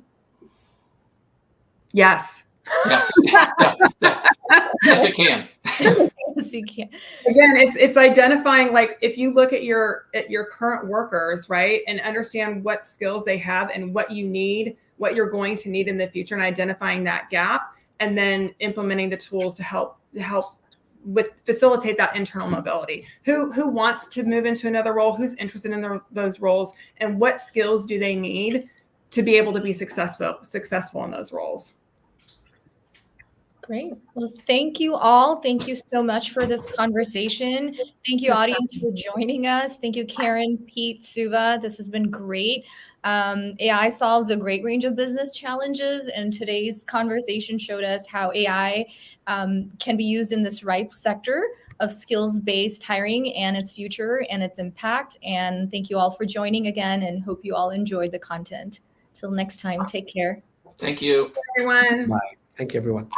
Yes. Yes. Yes, it can. Yes, you can. Again, it's identifying, like, if you look at your current workers, right, and understand what skills they have and what you need, what you're going to need in the future, and identifying that gap, and then implementing the tools to help facilitate that internal mobility. Who wants to move into another role? Who's interested in those roles? And what skills do they need to be able to be successful in those roles? Great. Well, thank you all. Thank you so much for this conversation. Thank you, audience, for joining us. Thank you, Karen, Pete, Suva. This has been great. AI solves a great range of business challenges, and today's conversation showed us how AI can be used in this ripe sector of skills-based hiring and its future and its impact. And thank you all for joining again, and hope you all enjoyed the content. Till next time, take care. Thank you. Everyone. Bye. Thank you, everyone.